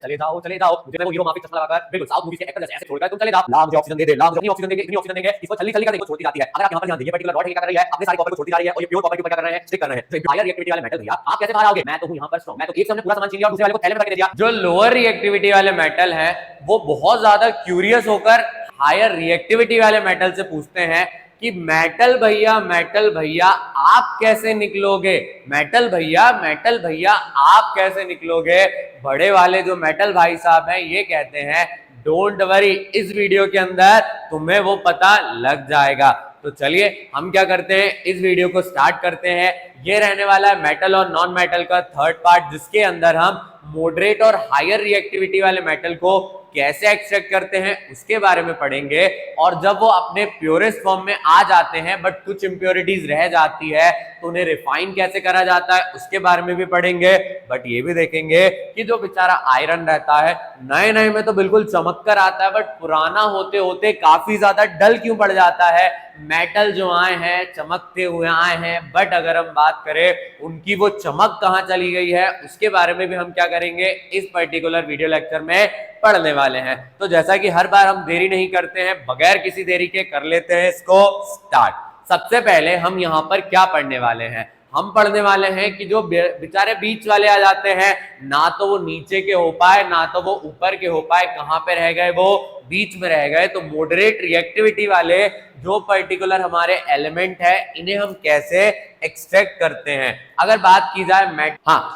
चले जाओ मुझे वो हीरो माफिक चश्मा लगाकर बिल्कुल साउथ मूवीज के एक्टर जैसे ऐसे छोड़कर तुम चले जाओ। ला मुझे ऑक्सीजन दे दे, ला मुझे ऑक्सीजन देंगे, इतनी ऑक्सीजन देंगे, इसको छल्ली छल्ली कर देंगे, छोड़ती जाती है। अगर आप यहाँ पर ध्यान दीजिए, पर्टिकुलर रॉड क्या कर रही है, अपने सारे कॉपर को छोड़ती जा रही है और ये प्योर कॉपर के ऊपर क्या कर रहे हैं, स्टिक कर रहे हैं। तो हायर रिएक्टिविटी वाले मेटल भैया आप कैसे बाहर आओगे? मैं तो हूं यहाँ पर स्ट्रांग, मैं तो एक से हमने पूरा सामान छीन लिया और दूसरे वाले को थैले में रख के दे दिया। जो लोअर रिएक्टिविटी वाले मेटल हैं वो बहुत ज्यादा क्यूरियस होकर हायर रिएक्टिविटी वाले मेटल से पूछते हैं कि मेटल भैया आप कैसे निकलोगे, मेटल भैया आप कैसे निकलोगे। बड़े वाले जो मेटल भाई साहब हैं ये कहते हैं डोंट वरी, इस वीडियो के अंदर तुम्हें वो पता लग जाएगा। तो चलिए हम क्या करते हैं, इस वीडियो को स्टार्ट करते हैं। ये रहने वाला है मेटल और नॉन मेटल का थर्ड पार्ट, जिसके अंदर हम मॉडरेट और हायर रिएक्टिविटी वाले मेटल को कैसे एक्सट्रैक्ट करते हैं उसके बारे में पढ़ेंगे। और जब वो अपने प्योरेस्ट फॉर्म में आ जाते हैं बट कुछ इंप्योरिटीज रह जाती है तो उन्हें रिफाइन कैसे करा जाता है उसके बारे में भी पढ़ेंगे। बट ये भी देखेंगे कि जो बेचारा आयरन रहता है नए नए में तो बिल्कुल चमक कर आता है, बट पुराना होते होते काफी ज्यादा डल क्यों पड़ जाता है। मेटल जो आए हैं चमकते हुए आए हैं, बट अगर हम बात करें उनकी वो चमक कहां चली गई है उसके बारे में भी हम क्या करेंगे इस पर्टिकुलर वीडियो लेक्चर में पढ़ने वाले हैं। तो जैसा कि हर बार हम देरी नहीं करते हैं, बगैर किसी देरी के कर लेते हैं इसको स्टार्ट। सबसे पहले हम यहाँ पर क्या पढ़ने वाले हैं, हम पढ़ने वाले हैं कि जो बेचारे बीच वाले आ जाते हैं, ना तो वो नीचे के हो पाए ना तो वो ऊपर के हो पाए, कहां पे रह गए, वो बीच में रह गए। तो मॉडरेट रिएक्टिविटी वाले जो पर्टिकुलर हमारे एलिमेंट है इन्हें हम कैसे एक्सट्रैक्ट करते हैं। अगर बात की जाए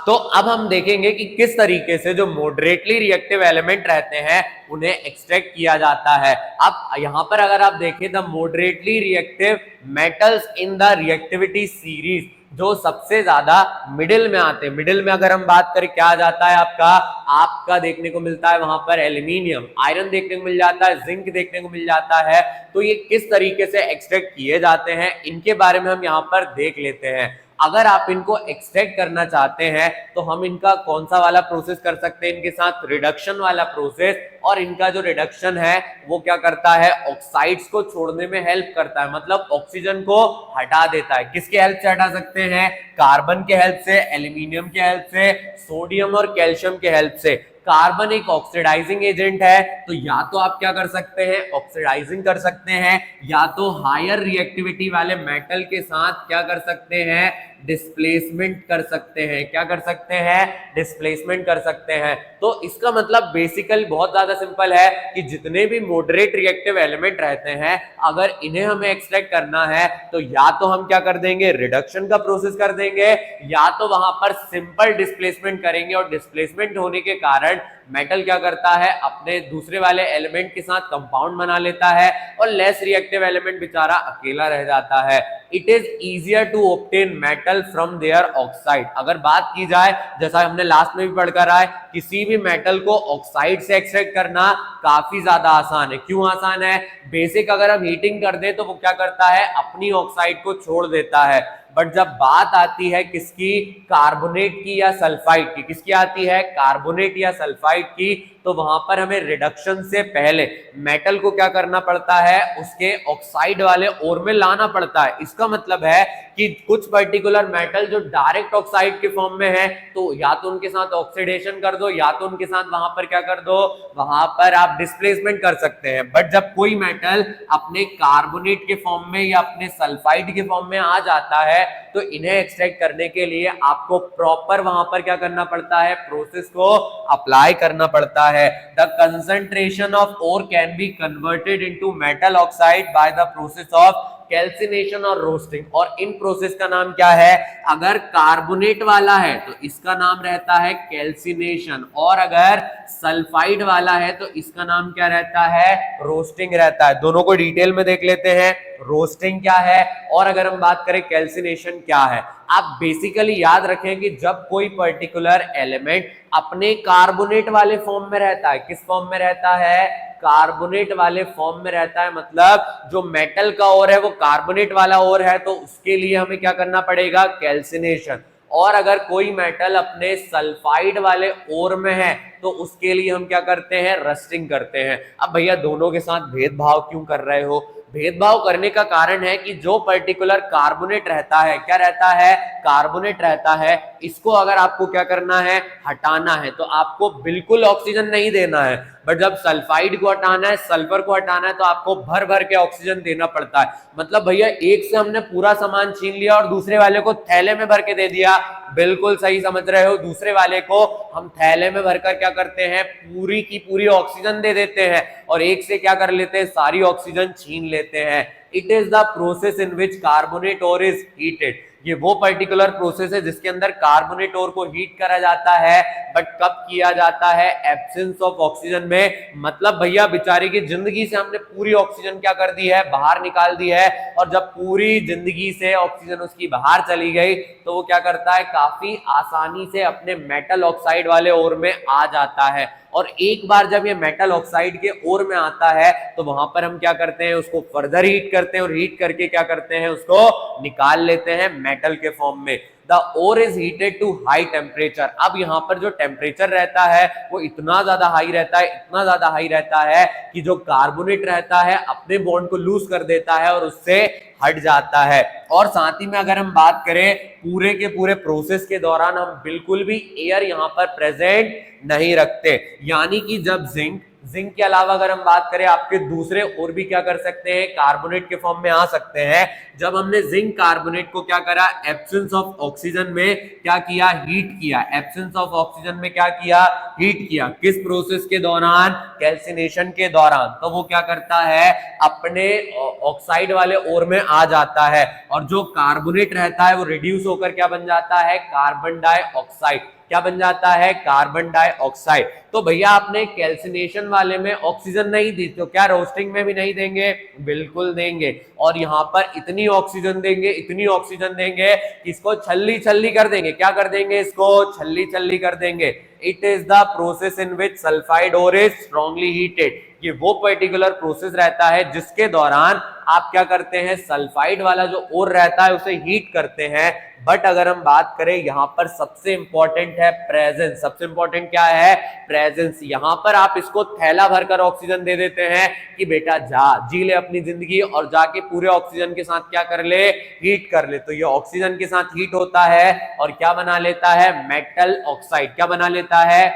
तो अब हम देखेंगे कि किस तरीके से जो मॉडरेटली रिएक्टिव एलिमेंट रहते हैं उन्हें एक्सट्रैक्ट किया जाता है। अब यहां पर अगर आप देखें the moderately reactive metals in the reactivity series, जो सबसे ज्यादा मिडिल में आते हैं, मिडिल में अगर हम बात करें क्या आ जाता है आपका देखने को मिलता है वहां पर एल्यूमिनियम, आयरन देखने को मिल जाता है, जिंक देखने को मिल जाता है। तो ये किस तरीके से एक्सट्रैक्ट किए जाते हैं इनके बारे में हम यहाँ पर देख लेते हैं। अगर आप इनको एक्सट्रैक्ट करना चाहते हैं तो हम इनका कौन सा वाला प्रोसेस कर सकते हैं, इनके साथ रिडक्शन वाला प्रोसेस। और इनका जो रिडक्शन है वो क्या करता है, ऑक्साइड्स को छोड़ने में हेल्प करता है, मतलब ऑक्सीजन को हटा देता है। किसके हेल्प से हटा सकते हैं, कार्बन के हेल्प से, एल्यूमिनियम के हेल्प से, सोडियम और कैल्शियम के हेल्प से। कार्बन एक ऑक्सीडाइजिंग एजेंट है, तो या तो आप क्या कर सकते हैं ऑक्सीडाइजिंग कर सकते हैं, या तो हायर रिएक्टिविटी वाले मेटल के साथ क्या कर सकते हैं डिस्प्लेसमेंट कर सकते हैं। क्या कर सकते हैं, डिस्प्लेसमेंट कर सकते हैं। तो इसका मतलब बेसिकली बहुत ज्यादा सिंपल है कि जितने भी मॉडरेट रिएक्टिव एलिमेंट रहते हैं अगर इन्हें हमें एक्सट्रैक्ट करना है तो या तो हम क्या कर देंगे रिडक्शन का प्रोसेस कर देंगे, या तो वहां पर सिंपल डिस्प्लेसमेंट करेंगे। और डिस्प्लेसमेंट होने के कारण मेटल क्या करता है अपने दूसरे वाले एलिमेंट के साथ कंपाउंड बना लेता है और लेस रिएक्टिव एलिमेंट बेचारा अकेला रह जाता है। It is easier to obtain metal from their oxide. अगर बात की जाए जैसा हमने लास्ट में भी पढ़कर आए, किसी भी मेटल को ऑक्साइड से एक्सट्रैक्ट करना काफी ज्यादा आसान है। क्यों आसान है, बेसिक अगर हम हीटिंग कर दे तो वो क्या करता है अपनी ऑक्साइड को छोड़ देता है। बट जब बात आती है किसकी, कार्बोनेट की या सल्फाइड की, किसकी आती है कार्बोनेट या सल्फाइड की, तो वहां पर हमें रिडक्शन से पहले मेटल को क्या करना पड़ता है उसके ऑक्साइड वाले ओर में लाना पड़ता है। इसका मतलब है कि कुछ पर्टिकुलर मेटल जो डायरेक्ट ऑक्साइड के फॉर्म में है तो या तो उनके साथ ऑक्सीडेशन कर दो या तो उनके साथ वहां पर क्या कर दो, वहां पर आप डिस्प्लेसमेंट कर सकते हैं। बट जब कोई मेटल अपने कार्बोनेट के फॉर्म में या अपने सल्फाइड के फॉर्म में आ जाता है तो इन्हें एक्सट्रैक्ट करने के लिए आपको प्रॉपर वहां पर क्या करना पड़ता है, प्रोसेस को अप्लाई करना पड़ता है। The concentration of ore can be converted into metal oxide by the process of calcination और रोस्टिंग। और इन प्रोसेस का नाम क्या है, अगर कार्बोनेट वाला है तो इसका नाम रहता है कैल्सिनेशन, और अगर सल्फाइड वाला है तो इसका नाम क्या रहता है, रोस्टिंग रहता है। दोनों को डिटेल में देख लेते हैं, रोस्टिंग क्या है और अगर हम बात करें कैल्सिनेशन क्या है। आप बेसिकली याद रखें कि जब कोई पर्टिकुलर एलिमेंट अपने कार्बोनेट वाले फॉर्म में रहता है, किस फॉर्म में रहता है, कार्बोनेट वाले फॉर्म में रहता है, मतलब जो मेटल का ओर है वो कार्बोनेट वाला ओर है, तो उसके लिए हमें क्या करना पड़ेगा कैल्सिनेशन। और अगर कोई मेटल अपने सल्फाइड वाले ओर में है तो उसके लिए हम क्या करते हैं, रस्टिंग करते हैं। अब भैया दोनों के साथ भेदभाव क्यों कर रहे हो, भेदभाव करने का कारण है कि जो पर्टिकुलर कार्बोनेट रहता है, क्या रहता है, कार्बोनेट रहता है, इसको अगर आपको क्या करना है, हटाना है, तो आपको बिल्कुल ऑक्सीजन नहीं देना है। बट जब सल्फाइड को हटाना है, सल्फर को हटाना है, तो आपको भर भर के ऑक्सीजन देना पड़ता है। मतलब भैया एक से हमने पूरा सामान छीन लिया और दूसरे वाले को थैले में भर के दे दिया, बिल्कुल सही समझ रहे हो। दूसरे वाले को हम थैले में भरकर क्या करते हैं, पूरी की पूरी ऑक्सीजन दे देते हैं और एक से क्या कर लेते हैं, सारी ऑक्सीजन छीन लेते हैं। It is the process in which carbonate ore is heated. ये वो पर्टिकुलर प्रोसेस है जिसके अंदर कार्बोनेट ओर को हीट करा जाता है, बट कब किया जाता है, एब्सेंस ऑफ ऑक्सीजन में। मतलब भैया बेचारे की जिंदगी से हमने पूरी ऑक्सीजन क्या कर दी है, बाहर निकाल दी है, और जब पूरी जिंदगी से ऑक्सीजन उसकी बाहर चली गई तो वो क्या करता है, काफी आसानी से अपने मेटल ऑक्साइड वाले ओर में आ जाता है। और एक बार जब ये मेटल ऑक्साइड के ओर में आता है तो वहां पर हम क्या करते हैं, उसको फर्दर हीट करते हैं और हीट करके क्या करते हैं, उसको निकाल लेते हैं मेटल के फॉर्म में। The ore is heated to high temperature. अब यहाँ पर जो टेम्परेचर रहता है वो इतना ज्यादा हाई रहता है, इतना ज्यादा हाई रहता है कि जो कार्बोनेट रहता है अपने बॉन्ड को लूज कर देता है और उससे हट जाता है। और साथ ही में अगर हम बात करें पूरे के पूरे प्रोसेस के दौरान हम बिल्कुल भी एयर यहाँ पर प्रेजेंट नहीं रखते। यानी कि जब जिंक के अलावा अगर हम बात करें आपके दूसरे और भी क्या कर सकते हैं, कार्बोनेट के फॉर्म में आ सकते हैं। जब हमने जिंक कार्बोनेट को क्या करा, एब्सेंस ऑफ ऑक्सीजन में क्या किया, हीट किया। एब्सेंस ऑफ ऑक्सीजन में क्या किया, हीट किया। किस प्रोसेस के दौरान, कैल्सिनेशन के दौरान। तो वो क्या करता है, अपने ऑक्साइड वाले ओर में आ जाता है और जो कार्बोनेट रहता है वो रिड्यूस होकर क्या बन जाता है, कार्बन डाइऑक्साइड। क्या बन जाता है, कार्बन डाइऑक्साइड। तो भैया आपने कैल्सिनेशन वाले में ऑक्सीजन नहीं दी तो क्या रोस्टिंग में भी नहीं देंगे, बिल्कुल देंगे। और यहाँ पर इतनी ऑक्सीजन देंगे, इतनी ऑक्सीजन देंगे कि इसको छल्ली छल्ली कर देंगे। क्या कर देंगे, इसको छल्ली छल्ली कर देंगे। It is the process in which sulphide ore is strongly heated. ये वो पर्टिकुलर प्रोसेस रहता है जिसके दौरान आप क्या करते हैं, सल्फाइड वाला जो ओर रहता है उसे हीट करते हैं। बट अगर हम बात करें यहाँ पर सबसे इंपॉर्टेंट है प्रेजेंस। सबसे इंपॉर्टेंट क्या है, प्रेजेंस। यहाँ पर आप इसको थैला भरकर ऑक्सीजन दे देते हैं कि बेटा जा जी ले अपनी जिंदगी और जाके पूरे ऑक्सीजन के साथ क्या कर ले, हीट कर ले। तो ये ऑक्सीजन के साथ हीट होता है और क्या बना लेता है, मेटल ऑक्साइड। क्या बना लेता है,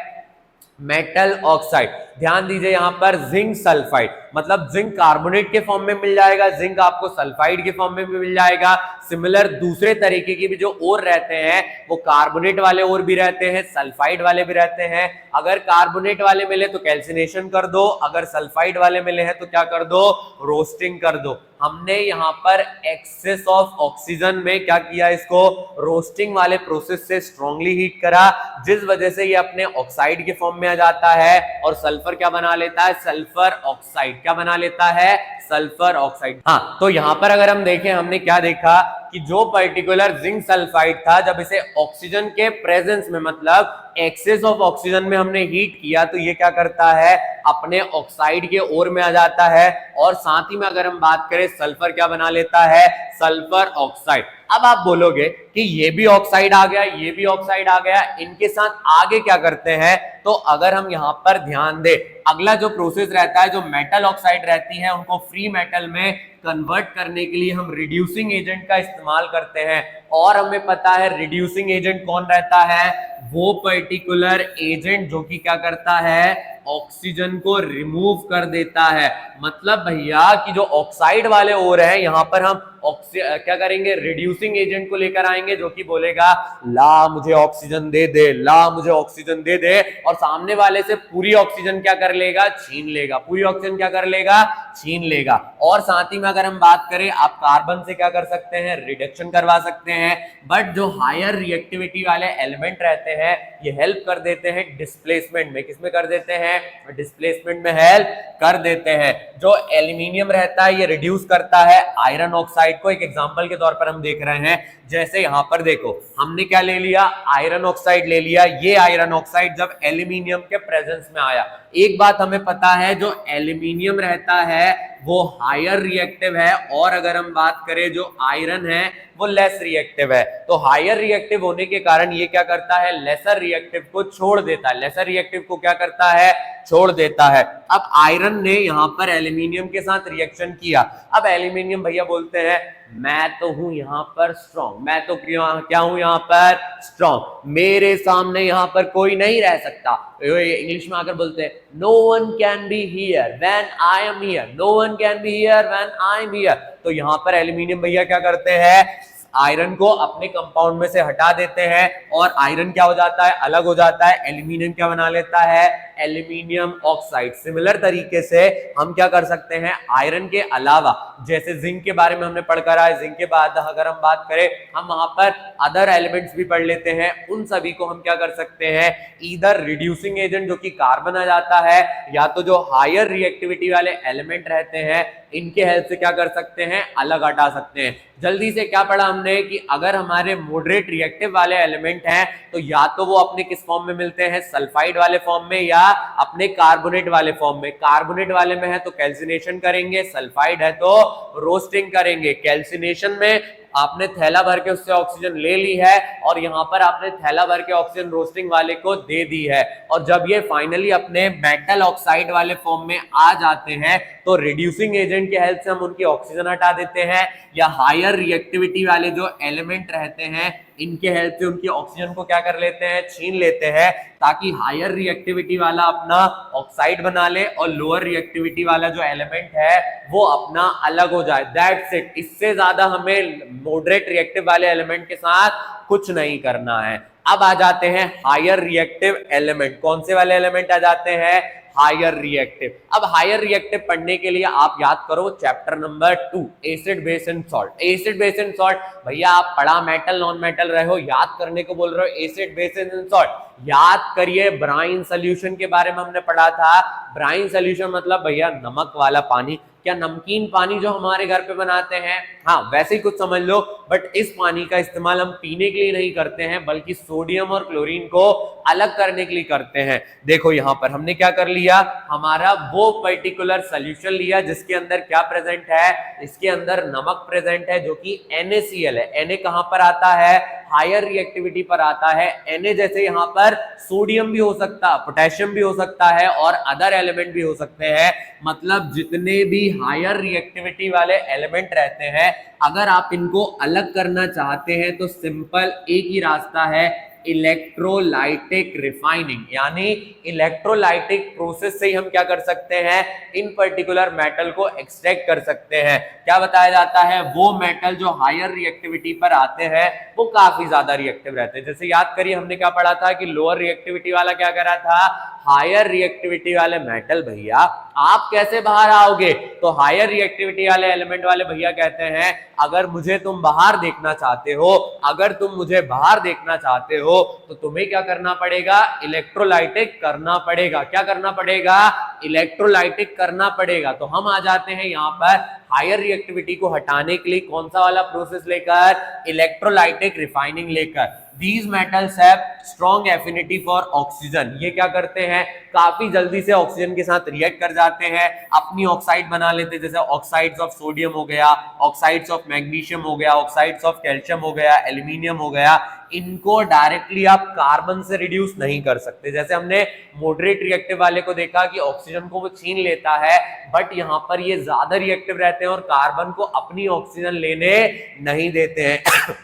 मेटल ऑक्साइड। ध्यान दीजिए यहाँ पर जिंक सल्फाइड, मतलब जिंक कार्बोनेट के फॉर्म में मिल जाएगा, जिंक आपको सल्फाइड के फॉर्म में भी मिल जाएगा। सिमिलर दूसरे तरीके के भी जो ओर रहते हैं वो कार्बोनेट वाले ओर भी रहते हैं, सल्फाइड वाले भी रहते हैं। अगर कार्बोनेट वाले मिले तो कैल्सिनेशन कर दो, अगर सल्फाइड वाले मिले हैं तो क्या कर दो, रोस्टिंग कर दो। हमने यहाँ पर एक्सेस ऑफ ऑक्सीजन में क्या किया, इसको रोस्टिंग वाले प्रोसेस से स्ट्रांगली हीट करा, जिस वजह से ये अपने ऑक्साइड के फॉर्म में आ जाता है और सल्फर क्या बना लेता है, सल्फर ऑक्साइड। क्या बना लेता है, सल्फर ऑक्साइड। हाँ, तो यहां पर अगर हम देखें, हमने क्या देखा कि जो पर्टिकुलर जिंक सल्फाइड था, जब इसे ऑक्सीजन के प्रेजेंस में, मतलब एक्सेस ऑफ ऑक्सीजन में हमने हीट किया तो ये क्या करता है, अपने ऑक्साइड के ओर में आ जाता है। और साथ ही में अगर हम बात करें, सल्फर क्या बना लेता है, सल्फर ऑक्साइड। अब आप बोलोगे कि ये भी ऑक्साइड आ गया, ये भी ऑक्साइड आ गया, इनके साथ आगे क्या करते हैं। तो अगर हम यहां पर ध्यान दें, अगला जो प्रोसेस रहता है, जो मेटल ऑक्साइड रहती है उनको फ्री मेटल में कन्वर्ट करने के लिए हम रिड्यूसिंग एजेंट का इस्तेमाल करते हैं। और हमें पता है रिड्यूसिंग एजेंट कौन रहता है, वो पर्टिकुलर एजेंट जो कि क्या करता है, ऑक्सीजन को रिमूव कर देता है। मतलब भैया कि जो ऑक्साइड वाले ओर है, यहां पर हम क्या करेंगे, रिड्यूसिंग एजेंट को लेकर आएंगे जो कि बोलेगा ला मुझे ऑक्सीजन दे दे, ला मुझे ऑक्सीजन दे दे, और सामने वाले से पूरी ऑक्सीजन क्या कर लेगा, छीन लेगा। पूरी ऑक्सीजन क्या कर लेगा, छीन लेगा। और साथ ही में अगर हम बात करें, आप कार्बन से क्या कर सकते हैं, रिडक्शन करवा सकते हैं। बट जो हायर रिएक्टिविटी वाले एलिमेंट रहते हैं ये हेल्प कर देते हैं डिस्प्लेसमेंट में। किसमें कर देते हैं, डिस्प्लेसमेंट में हेल्प कर देते हैं। जो एल्यूमिनियम रहता है ये रिड्यूस करता है आयरन ऑक्साइड को। एक एग्जांपल के तौर पर हम देख रहे हैं, जैसे यहां पर देखो, हमने क्या ले लिया, आयरन ऑक्साइड ले लिया। ये आयरन ऑक्साइड जब एल्यूमिनियम के प्रेजेंस में आया, एक बात हमें पता है, जो एल्यूमिनियम रहता है वो हायर रिएक्टिव है, और अगर हम बात करें जो आयरन है वो लेस रिएक्टिव है। तो हायर रिएक्टिव होने के कारण ये क्या करता है, लेसर रिएक्टिव को छोड़ देता है। लेसर रिएक्टिव को क्या करता है, छोड़ देता है। अब आयरन ने यहाँ पर एल्यूमिनियम के साथ रिएक्शन किया। अब एल्यूमिनियम भैया बोलते हैं मैं तो हूं यहाँ पर स्ट्रॉन्ग, मैं तो क्या हूं यहाँ पर स्ट्रॉन्ग, मेरे सामने यहाँ पर कोई नहीं रह सकता। इंग्लिश में आकर बोलते हैं no one can be here when I am here, no one can be here when I am here. तो यहाँ पर एल्यूमिनियम भैया क्या करते हैं, आयरन को अपने कंपाउंड में से हटा देते हैं और आयरन क्या हो जाता है, अलग हो जाता है। एल्यूमिनियम क्या बना लेता है, एल्यूमिनियम ऑक्साइड। सिमिलर तरीके से हम क्या कर सकते हैं, आयरन के अलावा जैसे जिंक के बारे में हमने पढ़कर आए, जिंक के बाद अगर हम बात करें हम वहां पर अदर एलिमेंट्स भी पढ़ लेते हैं। उन सभी को हम क्या कर सकते हैं, इधर रिड्यूसिंग एजेंट जो कि कार्बन आ जाता है, या तो जो हायर रिएक्टिविटी वाले एलिमेंट रहते हैं इनके हेल्प से क्या कर सकते हैं, अलग हटा सकते हैं। जल्दी से क्या पढ़ा हमने कि अगर हमारे मॉडरेट रिएक्टिव वाले एलिमेंट हैं तो या तो वो अपने किस फॉर्म में मिलते हैं, सल्फाइड वाले फॉर्म में या अपने कार्बोनेट वाले फॉर्म में। कार्बोनेट वाले में है तो कैल्सिनेशन करेंगे, सल्फाइड है तो रोस्टिंग करेंगे। कैल्सिनेशन में आपने थैला भर के उससे ऑक्सीजन ले ली है और यहाँ पर आपने थैला भर के ऑक्सीजन रोस्टिंग वाले को दे दी है, और जब ये फाइनली अपने मेटल ऑक्साइड वाले फॉर्म में आ जाते हैं तो रिड्यूसिंग एजेंट के हेल्प से हम उनकी ऑक्सीजन हटा देते हैं, या हायर रिएक्टिविटी वाले जो एलिमेंट रहते हैं इनके हेल्प से उनकी ऑक्सीजन को क्या कर लेते हैं, छीन लेते हैं, ताकि हायर रिएक्टिविटी वाला अपना ऑक्साइड बना ले और लोअर रिएक्टिविटी वाला जो एलिमेंट है वो अपना अलग हो जाए। That's it. इससे ज्यादा हमें मॉडरेट रिएक्टिव वाले एलिमेंट के साथ कुछ नहीं करना है। अब आ जाते हैं हायर रिएक्टिव एलिमेंट। कौन से वाले एलिमेंट आ जाते हैं, हायर रिएक्टिव। अब हायर रिएक्टिव पढ़ने के लिए आप याद करो chapter number 2 acid base and salt. Acid base and salt भैया आप पढ़ा मेटल नॉन मेटल रहे हो, याद करने को बोल रहे हो एसिड बेस एंड सॉल्ट। याद करिए ब्राइन सोल्यूशन के बारे में हमने पढ़ा था। ब्राइन सोल्यूशन मतलब भैया नमक वाला पानी। क्या नमकीन पानी जो हमारे घर पे बनाते हैं, हाँ वैसे ही कुछ समझ लो, बट इस पानी का इस्तेमाल हम पीने के लिए नहीं करते हैं बल्कि सोडियम और क्लोरीन को अलग करने के लिए करते हैं। देखो यहाँ पर हमने क्या कर लिया, हमारा वो पर्टिकुलर सोल्यूशन लिया जिसके अंदर क्या प्रेजेंट है, इसके अंदर नमक प्रेजेंट है जो कि NaCl है। Na कहां पर आता है, हायर रिएक्टिविटी पर आता है। Na जैसे यहाँ पर सोडियम भी हो सकता, पोटेशियम भी हो सकता है और अदर एलिमेंट भी हो सकते हैं। मतलब जितने भी हायर रिएक्टिविटी वाले एलिमेंट रहते हैं अगर आप इनको अलग करना चाहते हैं तो सिंपल एक ही रास्ता है, इलेक्ट्रोलाइटिक रिफाइनिंग। यानी इलेक्ट्रोलाइटिक प्रोसेस से ही हम क्या कर सकते हैं, इन पर्टिकुलर मेटल को एक्सट्रैक्ट कर सकते हैं। क्या बताया जाता है, वो मेटल जो हायर रिएक्टिविटी पर आते हैं वो काफी ज्यादा रिएक्टिव रहते हैं। जैसे याद करिए हमने क्या पढ़ा था कि लोअर रिएक्टिविटी वाला क्या करा था, हायर रिएक्टिविटी वाले मेटल भैया आप कैसे बाहर आओगे, तो हायर रिएक्टिविटी वाले एलिमेंट वाले भैया कहते हैं अगर मुझे तुम बाहर देखना चाहते हो, अगर तुम मुझे बाहर देखना चाहते हो तो तुम्हें क्या करना पड़ेगा, इलेक्ट्रोलाइटिक करना पड़ेगा। क्या करना पड़ेगा, इलेक्ट्रोलाइटिक करना पड़ेगा। तो हम आ जाते हैं यहाँ पर हायर रिएक्टिविटी को हटाने के लिए कौन सा वाला प्रोसेस लेकर, इलेक्ट्रोलाइटिक रिफाइनिंग लेकर। These metals have strong affinity for oxygen। ये क्या करते हैं, काफी जल्दी से ऑक्सीजन के साथ रिएक्ट कर जाते हैं, अपनी ऑक्साइड बना लेते हैं। जैसे ऑक्साइड्स ऑफ सोडियम हो गया, ऑक्साइड्स ऑफ मैग्नीशियम हो गया, ऑक्साइड्स ऑफ कैल्शियम हो गया, एल्यूमिनियम हो गया। इनको डायरेक्टली आप कार्बन से रिड्यूस नहीं कर सकते। जैसे हमने मॉडरेट रिएक्टिव वाले को देखा कि ऑक्सीजन को वो छीन लेता है, बट यहाँ पर ये ज्यादा रिएक्टिव रहते हैं और कार्बन को अपनी ऑक्सीजन लेने नहीं देते हैं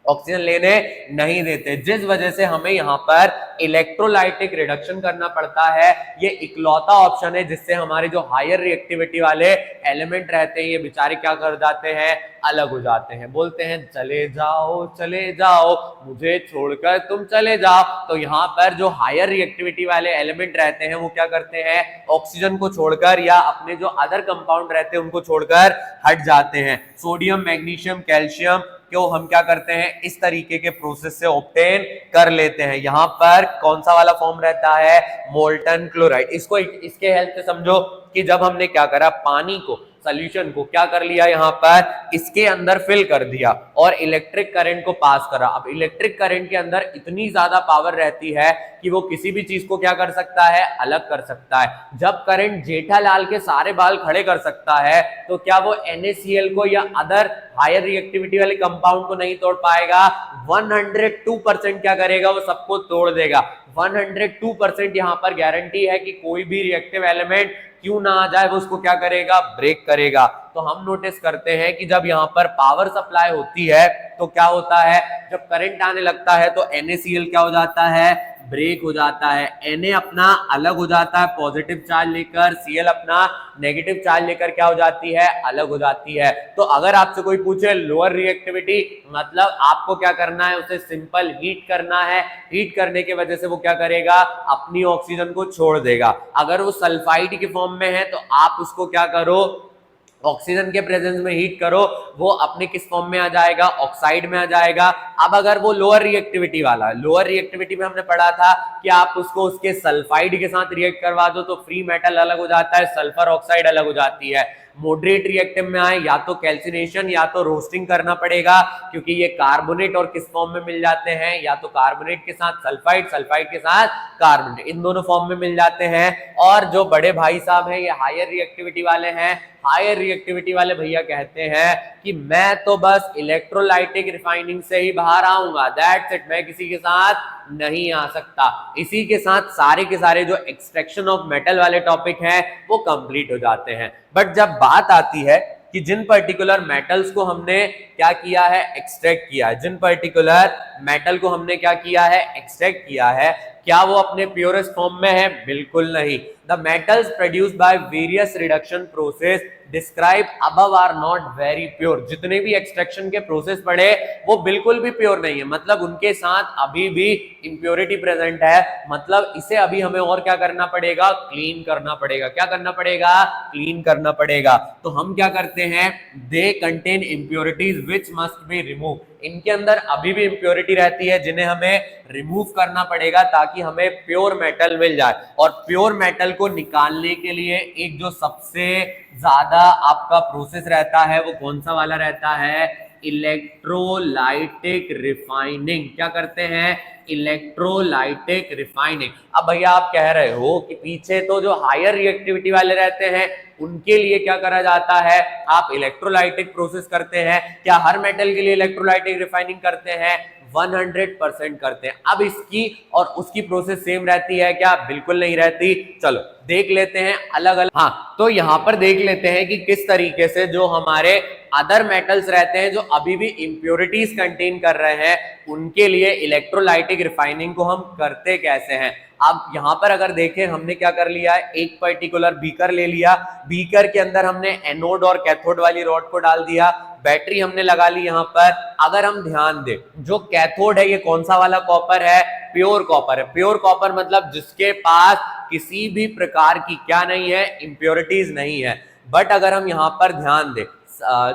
ऑक्सीजन लेने नहीं देते, जिस वजह से हमें यहाँ पर इलेक्ट्रोलाइटिक रिडक्शन करना पड़ता है। ये इकलौता ऑप्शन है जिससे हमारे जो हायर रिएक्टिविटी वाले एलिमेंट रहते हैं ये बेचारे क्या कर जाते हैं, अलग हो जाते हैं। बोलते हैं चले जाओ मुझे छोड़कर तुम चले जाओ। तो यहाँ पर जो हायर रिएक्टिविटी वाले एलिमेंट रहते हैं वो क्या करते हैं, ऑक्सीजन को छोड़कर या अपने जो अदर कंपाउंड रहते हैं उनको छोड़कर हट जाते हैं। सोडियम, मैग्नीशियम, कैल्शियम क्यों हम क्या करते हैं, इस तरीके के प्रोसेस से ऑब्टेन कर लेते हैं। यहाँ पर कौन सा वाला फॉर्म रहता है, मोल्टन क्लोराइड। इसको इसके हेल्प से समझो कि जब हमने क्या करा, पानी को, सॉल्यूशन को क्या कर लिया, यहाँ पर इसके अंदर फिल कर दिया और इलेक्ट्रिक करंट को पास करा। अब इलेक्ट्रिक करंट के अंदर इतनी ज्यादा पावर रहती है कि वो किसी भी चीज को क्या कर सकता है, अलग कर सकता है। जब करंट जेठालाल के सारे बाल खड़े कर सकता है तो क्या वो NaCl को या अदर हायर रिएक्टिविटी वाले कंपाउंड को नहीं तोड़ पाएगा, 102% क्या करेगा, वो सबको तोड़ देगा। 102% यहाँ पर गारंटी है कि कोई भी रिएक्टिव एलिमेंट क्यों ना आ जाए वो उसको क्या करेगा, ब्रेक करेगा। तो हम नोटिस करते हैं कि जब यहाँ पर पावर सप्लाई होती है तो क्या होता है, जब करंट आने लगता है तो NaCl क्या हो जाता है, ब्रेक हो जाता है। Na अपना अलग हो जाता है पॉजिटिव चार्ज लेकर, Cl अपना नेगेटिव चार्ज लेकर क्या हो जाती है, अलग हो जाती है। तो अगर आपसे कोई पूछे लोअर रिएक्टिविटी, मतलब आपको क्या करना है, उसे सिंपल हीट करना है। हीट करने की वजह से वो क्या करेगा, अपनी ऑक्सीजन को छोड़ देगा। अगर वो सल्फाइड के फॉर्म में है तो आप उसको क्या करो, ऑक्सीजन के प्रेजेंस में हीट करो, वो अपने किस फॉर्म में आ जाएगा, ऑक्साइड में आ जाएगा। अब अगर वो लोअर रिएक्टिविटी वाला, लोअर रिएक्टिविटी में हमने पढ़ा था कि आप उसको उसके सल्फाइड के साथ रिएक्ट करवा दो तो फ्री मेटल अलग हो जाता है, सल्फर ऑक्साइड अलग हो जाती है। मॉडरेट रिएक्टिव में आए या तो कैल्सिनेशन या तो रोस्टिंग करना पड़ेगा, क्योंकि ये कार्बोनेट और किस फॉर्म में मिल जाते हैं, या तो कार्बोनेट के साथ सल्फाइड, सल्फाइड के साथ कार्बोनेट, इन दोनों फॉर्म में मिल जाते हैं। और जो बड़े भाई साहब हैं ये हायर रिएक्टिविटी वाले हैं। हायर रिएक्टिविटी वाले भैया कहते हैं कि मैं तो बस इलेक्ट्रोलाइटिक रिफाइनिंग से ही बाहर आऊंगा, दैट्स इट, मैं किसी के साथ नहीं आ सकता। इसी के साथ सारे के सारे जो एक्सट्रैक्शन ऑफ मेटल वाले टॉपिक हैं वो कंप्लीट हो जाते हैं। बट जब बात आती है कि जिन पर्टिकुलर मेटल्स को हमने क्या किया है, एक्सट्रैक्ट किया है, जिन पर्टिकुलर मेटल को हमने क्या किया है, एक्सट्रैक्ट किया है, क्या वो अपने प्योरेस्ट फॉर्म में है? बिल्कुल नहीं। The metals produced by various reduction process describe above are not very pure. जितने भी एक्सट्रैक्शन के प्रोसेस पढ़े वो बिल्कुल भी प्योर नहीं है, मतलब उनके साथ अभी भी इंप्योरिटी प्रेजेंट है। मतलब इसे अभी हमें और क्या करना पड़ेगा, क्लीन करना पड़ेगा। क्या करना पड़ेगा, क्लीन करना पड़ेगा। तो हम क्या करते हैं, they contain impurities which must be remove. इनके अंदर अभी भी इंप्योरिटी रहती है जिन्हें हमें रिमूव करना पड़ेगा ताकि हमें प्योर मेटल मिल जाए। और प्योर मेटल को निकालने के लिए एक जो सबसे ज्यादा आपका प्रोसेस रहता है वो कौन सा वाला रहता है, इलेक्ट्रोलाइटिक रिफाइनिंग। क्या करते हैं, इलेक्ट्रोलाइटिक रिफाइनिंग। अब भैया आप कह रहे हो कि पीछे तो जो हायर रिएक्टिविटी वाले रहते हैं उनके लिए क्या करा जाता है, आप इलेक्ट्रोलाइटिक प्रोसेस करते हैं। क्या हर मेटल के लिए इलेक्ट्रोलाइटिक रिफाइनिंग करते हैं? 100% करते हैं। अब इसकी और उसकी प्रोसेस सेम रहती है क्या? बिल्कुल नहीं रहती। चलो देख लेते हैं अलग अलग। हाँ, तो यहां पर देख लेते हैं कि किस तरीके से जो हमारे अदर मेटल्स रहते हैं जो अभी भी इंप्योरिटीज कंटेन कर रहे हैं उनके लिए इलेक्ट्रोलाइटिक रिफाइनिंग को हम करते कैसे हैं। अब यहां पर अगर देखें, हमने क्या कर लिया है, एक पर्टिकुलर बीकर ले लिया, बीकर के अंदर हमने एनोड और कैथोड वाली रॉड को डाल दिया, बैटरी हमने लगा ली यहां पर। अगर हम ध्यान दें, जो कैथोड है ये कौन सा वाला कॉपर है, प्योर कॉपर है। प्योर कॉपर मतलब जिसके पास किसी भी प्रकार की क्या नहीं है, इंप्योरिटीज नहीं है। बट अगर हम यहां पर ध्यान दें,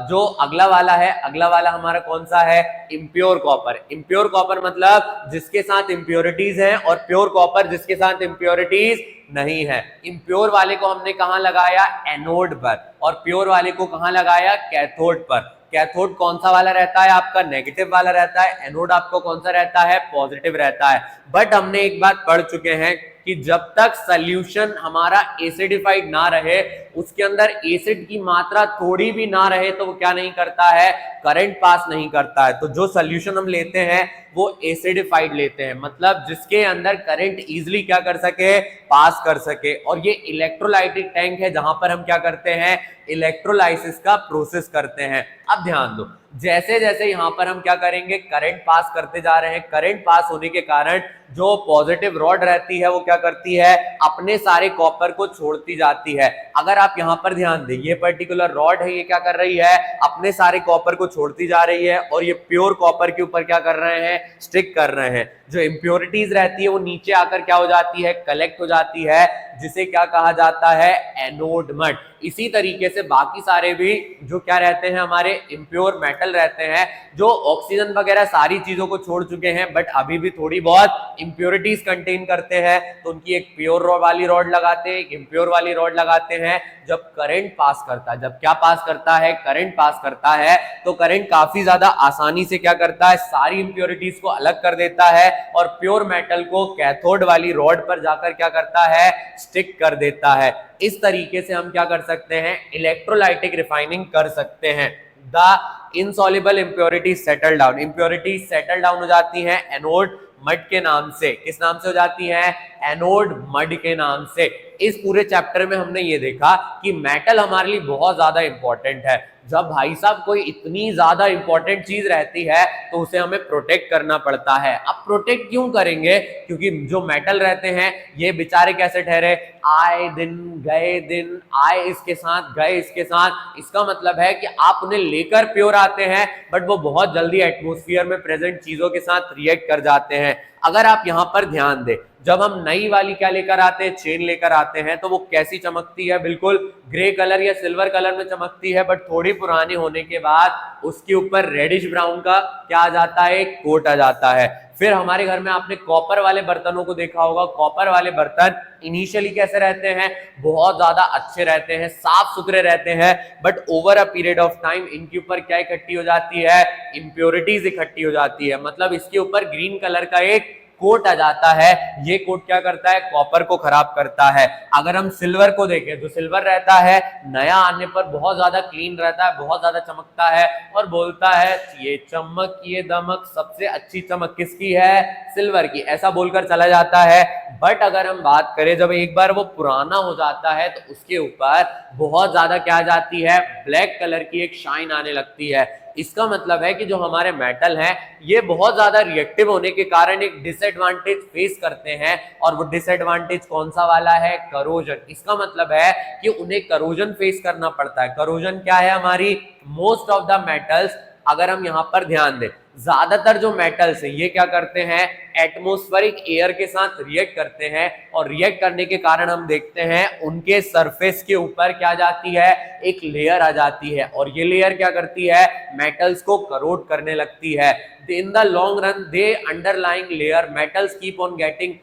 जो अगला वाला है, अगला वाला हमारा कौन सा है, इम्प्योर कॉपर। इम्प्योर कॉपर मतलब जिसके साथ इंप्योरिटीज हैं, और प्योर कॉपर जिसके साथ इंप्योरिटीज नहीं है। इम्प्योर वाले को हमने कहां लगाया, एनोड पर, और प्योर वाले को कहां लगाया, कैथोड पर। कैथोड कौन सा वाला रहता है आपका, नेगेटिव वाला रहता है। एनोड आपको कौन सा रहता है, पॉजिटिव रहता है। बट हमने एक बात पढ़ चुके हैं कि जब तक सॉल्यूशन हमारा एसिडिफाइड ना रहे, उसके अंदर एसिड की मात्रा थोड़ी भी ना रहे, तो वो क्या नहीं करता है, करंट पास नहीं करता है। तो जो सॉल्यूशन हम लेते हैं वो एसिडिफाइड लेते हैं, मतलब जिसके अंदर करंट इजीली क्या कर सके, पास कर सके। और ये इलेक्ट्रोलाइटिक टैंक है जहां पर हम क्या करते हैं, इलेक्ट्रोलाइसिस का प्रोसेस करते हैं। अब ध्यान दो, जैसे जैसे यहां पर हम क्या करेंगे, करंट पास करते जा रहे हैं। करंट पास होने के कारण जो पॉजिटिव रॉड रहती है वो क्या करती है, अपने सारे कॉपर को छोड़ती जाती है। अगर आप यहां पर ध्यान दें, ये पर्टिकुलर रॉड है, ये क्या कर रही है, अपने सारे कॉपर को छोड़ती जा रही है, और ये प्योर कॉपर के ऊपर क्या कर रहे हैं, स्टिक कर रहे हैं। जो इंप्योरिटीज रहती है वो नीचे आकर क्या हो जाती है, कलेक्ट हो जाती है, जिसे क्या कहा जाता है, एनोड मड। इसी तरीके से बाकी सारे भी जो क्या रहते हैं, हमारे इम्प्योर मेटल रहते हैं, जो ऑक्सीजन वगैरह सारी चीजों को छोड़ चुके हैं बट अभी भी थोड़ी बहुत इंप्योरिटीज कंटेन करते हैं, तो उनकी एक प्योर वाली रॉड लगाते हैं, एक इम्प्योर वाली रॉड लगाते हैं। जब करंट पास करता है, जब क्या पास करता है, करंट पास करता है, तो करंट काफी ज्यादा आसानी से क्या करता है, सारी इंप्योरिटीज को अलग कर देता है, और प्योर मेटल को कैथोड वाली रॉड पर जाकर क्या करता है, स्टिक कर देता है। इस तरीके से हम क्या कर सकते हैं, इलेक्ट्रोलाइटिक रिफाइनिंग कर सकते हैं। The insoluble impurity settle down, impurity settle down हो जाती है एनोड मड के नाम से। किस नाम से हो जाती है? एनोड मड के नाम से। इस पूरे चैप्टर में हमने ये देखा कि मेटल हमारे लिए बहुत ज्यादा इंपॉर्टेंट है। जब भाई साहब कोई इतनी ज्यादा इंपॉर्टेंट चीज रहती है तो उसे हमें प्रोटेक्ट करना पड़ता है। अब प्रोटेक्ट क्यों करेंगे? क्योंकि जो मेटल रहते हैं ये बेचारे कैसे ठहरे, आए दिन गए दिन, आए इसके साथ गए इसके साथ। इसका मतलब है कि आप उन्हें लेकर प्योर आते हैं बट वो बहुत जल्दी एटमॉस्फेयर में प्रेजेंट चीजों के साथ रिएक्ट कर जाते हैं। अगर आप यहां पर ध्यान दें, जब हम नई वाली क्या लेकर आते हैं, चेन लेकर आते हैं, तो वो कैसी चमकती है? बिल्कुल ग्रे कलर या सिल्वर कलर में चमकती है, बट थोड़ी पुरानी होने के बाद उसके ऊपर रेडिश ब्राउन का क्या आ जाता है? एक कोट आ जाता है। फिर हमारे घर में आपने कॉपर वाले बर्तनों को देखा होगा। कॉपर वाले बर्तन इनिशियली कैसे रहते हैं? बहुत ज्यादा अच्छे रहते हैं, साफ सुथरे रहते हैं, but over a period of time इनके ऊपर क्या इकट्ठी हो जाती है? इंप्योरिटीज इकट्ठी हो जाती है। मतलब इसके ऊपर ग्रीन कलर का एक कोट आ जाता है। ये कोट क्या करता है? कॉपर को खराब करता है। अगर हम सिल्वर को देखें, जो सिल्वर रहता है नया आने पर बहुत ज्यादा क्लीन रहता है, बहुत ज्यादा चमकता है और बोलता है ये चमक ये दमक सबसे अच्छी चमक किसकी है? सिल्वर की, ऐसा बोलकर चला जाता है। बट अगर हम बात करें, जब एक बार वो पुराना हो जाता है तो उसके ऊपर बहुत ज्यादा क्या आ जाती है? ब्लैक कलर की एक शाइन आने लगती है। इसका मतलब है कि जो हमारे मेटल हैं ये बहुत ज्यादा रिएक्टिव होने के कारण एक डिसएडवांटेज फेस करते हैं, और वो डिसएडवांटेज कौन सा वाला है? करोजन। इसका मतलब है कि उन्हें करोजन फेस करना पड़ता है। करोजन क्या है? हमारी मोस्ट ऑफ द मेटल्स, अगर हम यहां पर ध्यान दें, ज्यादातर जो मेटल्स हैं ये क्या करते हैं? एटमॉस्फेरिक एयर के साथ रिएक्ट करते हैं, और रिएक्ट करने के कारण हम देखते हैं उनके सरफेस के ऊपर क्या जाती है? एक लेयर आ जाती है, और ये लेयर क्या करती है? मेटल्स को करोड करने लगती है। In the long run they underlying layer metals keep on getting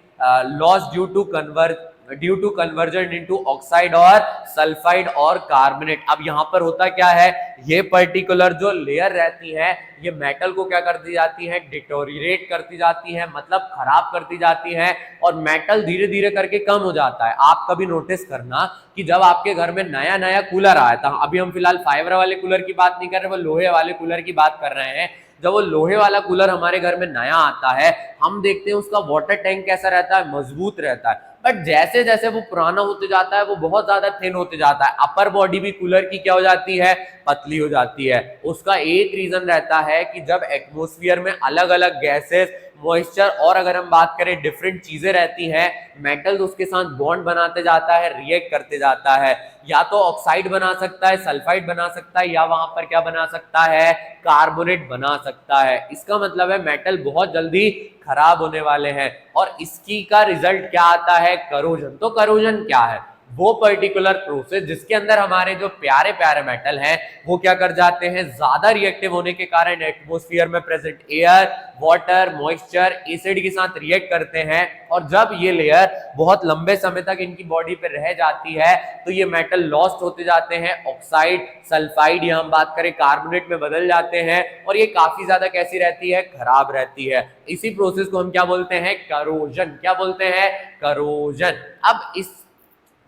lost due to conversion into oxide और सल्फाइड और कार्बोनेट। अब यहां पर होता क्या है? ये पर्टिकुलर जो लेयर रहती है ये मेटल को क्या करती जाती है? डिटोरिएट करती जाती है, मतलब खराब करती जाती है, और मेटल धीरे धीरे करके कम हो जाता है। आप कभी नोटिस करना कि जब आपके घर में नया नया कूलर आया था, अभी हम फिलहाल फाइबर वाले कूलर की बात नहीं कर रहे, वो लोहे वाले कूलर की बात कर रहे हैं। जब वो लोहे वाला कूलर हमारे घर में नया आता है, हम देखते हैं उसका वाटर टैंक कैसा रहता है? मजबूत रहता है। बट जैसे जैसे वो पुराना होते जाता है वो बहुत ज्यादा थिन होते जाता है। अपर बॉडी भी कूलर की क्या हो जाती है? पतली हो जाती है। उसका एक रीजन रहता है कि जब एटमॉस्फेयर में अलग अलग गैसेस, मॉइस्चर और अगर हम बात करें डिफरेंट चीजें रहती हैं, मेटल उसके साथ बॉन्ड बनाते जाता है, रिएक्ट करते जाता है। या तो ऑक्साइड बना सकता है, सल्फाइड बना सकता है, या वहां पर क्या बना सकता है? कार्बोनेट बना सकता है। इसका मतलब है मेटल बहुत जल्दी खराब होने वाले हैं, और इसकी का रिजल्ट क्या आता है? करोजन। तो करोजन क्या है? वो पर्टिकुलर प्रोसेस जिसके अंदर हमारे जो प्यारे प्यारे मेटल हैं वो क्या कर जाते हैं? ज्यादा रिएक्टिव होने के कारण एटमॉस्फेयर में present air, water, moisture, acid के साथ रिएक्ट करते हैं, और जब ये लेयर बहुत लंबे समय तक इनकी बॉडी पे रह जाती है तो ये मेटल लॉस्ट होते जाते हैं, ऑक्साइड, सल्फाइड या हम बात करें कार्बोनेट में बदल जाते हैं, और ये काफी ज्यादा कैसी रहती है? खराब रहती है। इसी प्रोसेस को हम क्या बोलते हैं? करोजन। क्या बोलते हैं? करोजन। अब इस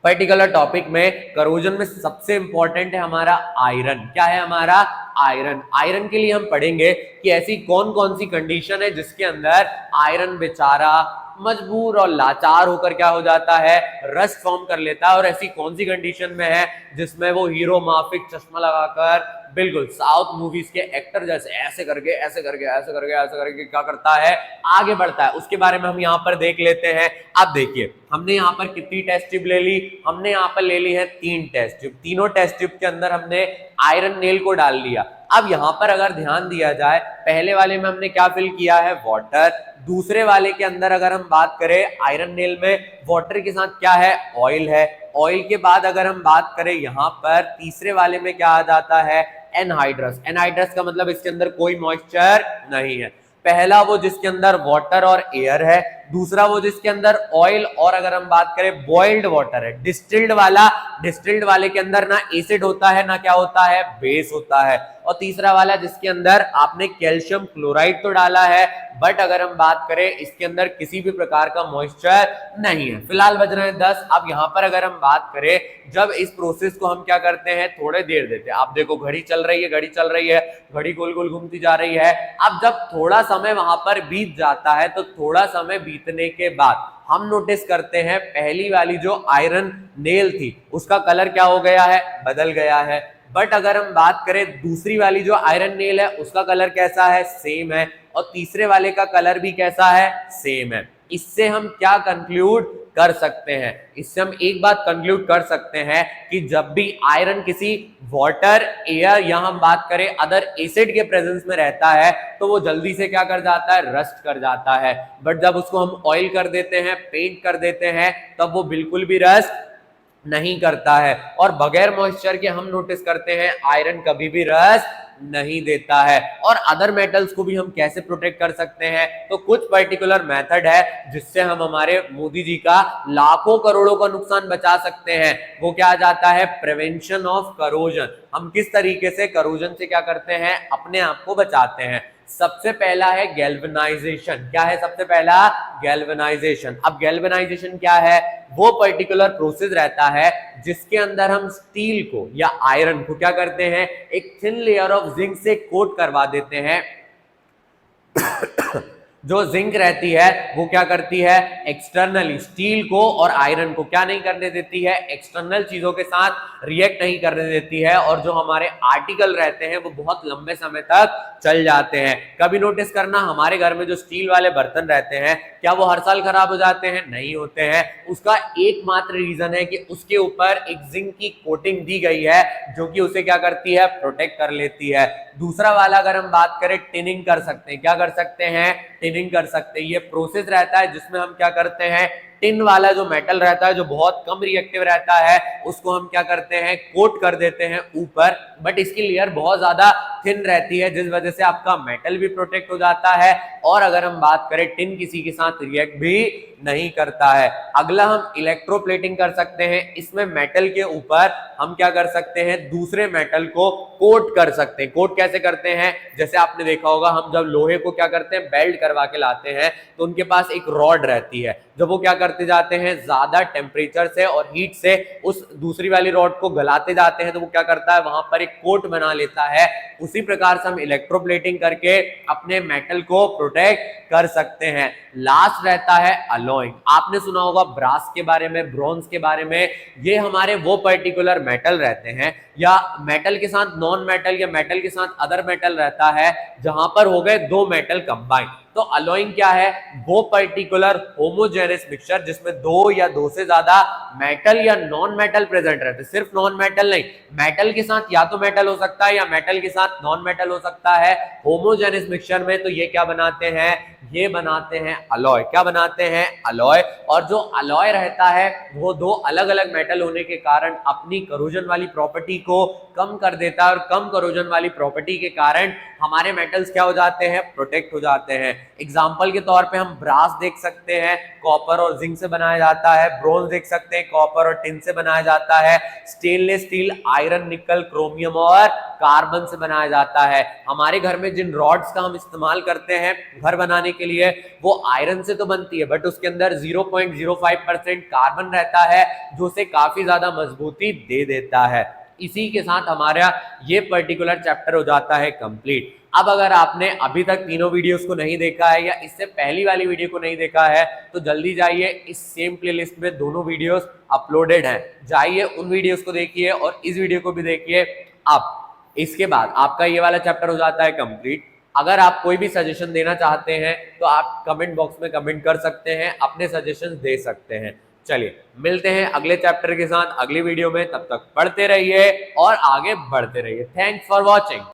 पर्टिकुलर टॉपिक में करोजन में सबसे इंपॉर्टेंट है हमारा आयरन। क्या है हमारा? आयरन। आयरन के लिए हम पढ़ेंगे कि ऐसी कौन कौन सी कंडीशन है जिसके अंदर आयरन बेचारा मजबूर और लाचार होकर क्या हो जाता है? रस्ट फॉर्म कर लेता है। और ऐसी कौन सी कंडीशन में है जिसमें वो हीरो माफिक चश्मा लगाकर बिल्कुल साउथ मूवीज के एक्टर जैसे ऐसे करके ऐसे करके ऐसे करके ऐसे करके क्या करता है? आगे बढ़ता है। उसके बारे में हम यहाँ पर देख लेते हैं। अब देखिए हमने यहाँ पर कितनी टेस्ट ट्यूब ले ली? हमने यहाँ पर ले ली है 3 टेस्ट ट्यूब। तीनों टेस्ट ट्यूब के अंदर हमने आयरन नेल को डाल लिया। अब यहाँ पर अगर ध्यान दिया जाए, पहले वाले में हमने क्या फिल किया है? वाटर। दूसरे वाले के अंदर अगर हम बात करें आयरन नेल में, वाटर के साथ क्या है? ऑयल है। ऑयल के बाद अगर हम बात करें यहाँ पर तीसरे वाले में क्या आ जाता है? एनहाइड्रस। एनहाइड्रस का मतलब इसके अंदर कोई मॉइस्चर नहीं है। पहला वो जिसके अंदर वाटर और एयर है, दूसरा वो जिसके अंदर ऑयल और अगर हम बात करें बॉइल्ड वाटर है, डिस्टिल्ड वाले के अंदर ना एसिड होता है ना क्या होता है, बेस होता है। और तीसरा वाला जिसके अंदर आपने कैल्शियम क्लोराइड तो डाला है बट अगर हम बात करें इसके अंदर किसी भी प्रकार का मॉइस्चर नहीं है। फिलहाल बज रहे हैं 10। अब यहां पर अगर हम बात करें जब इस प्रोसेस को हम क्या करते हैं, थोड़े देर देते हैं। आप देखो घड़ी चल रही है, घड़ी गोल गोल घूमती जा रही है। अब जब थोड़ा समय वहां पर बीत जाता है तो थोड़ा समय बीतने के बाद हम नोटिस करते हैं पहली वाली जो आयरन नेल थी उसका कलर क्या हो गया है, बदल गया है। बट अगर हम बात करें दूसरी वाली जो आयरन नेल है उसका कलर कैसा है, सेम है। और तीसरे वाले का कलर भी कैसा है, सेम है। इससे हम क्या कंक्लूड कर सकते हैं, इससे हम एक बात कंक्लूड कर सकते हैं कि जब भी आयरन किसी वाटर, एयर या हम बात करें अदर एसिड के प्रेजेंस में रहता है तो वो जल्दी से क्या कर जाता है, रस्ट कर जाता है। बट जब उसको हम ऑयल कर देते हैं, पेंट कर देते हैं, तब वो बिल्कुल भी रस्ट नहीं करता है। और बगैर मॉइस्चर के हम नोटिस करते हैं आयरन कभी भी रस्ट नहीं देता है। और अदर मेटल्स को भी हम कैसे प्रोटेक्ट कर सकते हैं, तो कुछ पर्टिकुलर मेथड है जिससे हम हमारे मोदी जी का लाखों करोड़ों का नुकसान बचा सकते हैं। वो क्या आ जाता है, प्रिवेंशन ऑफ करोजन। हम किस तरीके से करोजन से क्या करते हैं, अपने आप को बचाते हैं। सबसे पहला है गैल्वेनाइजेशन। क्या है सबसे पहला, गैल्वेनाइजेशन। अब गैल्वेनाइजेशन क्या है, वो पर्टिकुलर प्रोसेस रहता है जिसके अंदर हम स्टील को या आयरन को क्या करते हैं, एक थिन लेयर ऑफ जिंक से कोट करवा देते हैं। जो जिंक रहती है वो क्या करती है, एक्सटर्नली स्टील को और आयरन को क्या नहीं करने देती है, एक्सटर्नल चीजों के साथ रिएक्ट नहीं करने देती है। और जो हमारे आर्टिकल रहते हैं वो बहुत लंबे समय तक चल जाते हैं। कभी नोटिस करना हमारे घर में जो स्टील वाले बर्तन रहते हैं क्या वो हर साल खराब हो जाते हैं, नहीं होते हैं। उसका एकमात्र रीजन है कि उसके ऊपर एक जिंक की कोटिंग दी गई है जो कि उसे क्या करती है, प्रोटेक्ट कर लेती है। दूसरा वाला अगर हम बात करें, टिनिंग कर सकते हैं। क्या कर सकते हैं, टिनिंग कर सकते हैं। ये प्रोसेस रहता है जिसमें हम क्या करते हैं, टिन वाला जो मेटल रहता है जो बहुत कम रिएक्टिव रहता है उसको हम क्या करते हैं, कोट कर देते हैं ऊपर। बट इसकी लेयर बहुत ज्यादा थिन रहती है जिस वजह से आपका मेटल भी प्रोटेक्ट हो जाता है। और अगर हम बात करें, टिन किसी के साथ रिएक्ट भी नहीं करता है। अगला हम इलेक्ट्रोप्लेटिंग कर सकते हैं। इसमें मेटल के ऊपर हम क्या कर सकते हैं, दूसरे मेटल को कोट कर सकते हैं। कोट कैसे करते हैं, जैसे आपने देखा होगा हम जब लोहे को क्या करते हैं, बेल्ट करवा के लाते हैं तो उनके पास एक रॉड रहती है। जब वो क्या करते जाते हैं, ज्यादा टेम्परेचर से और हीट से उस दूसरी वाली रॉड को गलाते जाते हैं तो वो क्या करता है, वहां पर एक कोट बना लेता है। उसी प्रकार से हम इलेक्ट्रोप्लेटिंग करके अपने मेटल को प्रोटेक्ट कर सकते हैं। लास्ट रहता है अलॉइंग। आपने सुना होगा ब्रास के बारे में, ब्रॉन्ज के बारे में। ये हमारे वो पर्टिकुलर मेटल रहते हैं या मेटल के साथ नॉन मेटल या मेटल के साथ अदर मेटल रहता है जहां पर हो गए दो मेटल कंबाइन। तो अलॉइंग क्या है, वो पर्टिकुलर होमोजेनस मिक्सचर जिसमें दो या दो से ज्यादा मेटल या नॉन मेटल प्रेजेंट रहते हैं। सिर्फ नॉन मेटल नहीं, मेटल के साथ या तो मेटल हो सकता है या मेटल के साथ नॉन मेटल हो सकता है। होमोजेनस मिक्सचर में तो ये क्या बनाते हैं, ये बनाते हैं अलॉय। क्या बनाते हैं, अलॉय। और जो अलॉय रहता है वो दो अलग अलग मेटल होने के कारण अपनी करोजन वाली प्रॉपर्टी को कम कर देता है और कम करोजन वाली प्रॉपर्टी के कारण हमारे मेटल्स क्या हो जाते हैं, प्रोटेक्ट हो जाते हैं। एग्जांपल के तौर पे हम ब्रास देख सकते हैं, कॉपर और जिंक से बनाया जाता है। ब्रोंज देख सकते हैं, कॉपर और टिन से बनाया जाता है। स्टेनलेस स्टील आयरन, निकल, क्रोमियम और कार्बन से बनाया जाता है। हमारे घर में जिन रॉड्स का हम इस्तेमाल करते हैं घर बनाने के लिए वो आयरन से तो बनती है बट उसके अंदर 0.05% कार्बन रहता है जो उसे काफी ज्यादा मजबूती दे देता है। इसी के साथ हमारा ये पर्टिकुलर चैप्टर हो जाता है कंप्लीट। अब अगर आपने अभी तक तीनों वीडियोस को नहीं देखा है या इससे पहली वाली वीडियो को नहीं देखा है तो जल्दी जाइए, इस सेम प्लेलिस्ट में दोनों वीडियोस अपलोडेड हैं, जाइए उन वीडियोस को देखिए और इस वीडियो को भी देखिए। अब इसके बाद आपका ये वाला चैप्टर हो जाता है कंप्लीट। अगर आप कोई भी सजेशन देना चाहते हैं तो आप कमेंट बॉक्स में कमेंट कर सकते हैं, अपने सजेशंस दे सकते हैं। चलिए मिलते हैं अगले चैप्टर के साथ अगली वीडियो में, तब तक पढ़ते रहिए और आगे बढ़ते रहिए। Thanks for watching.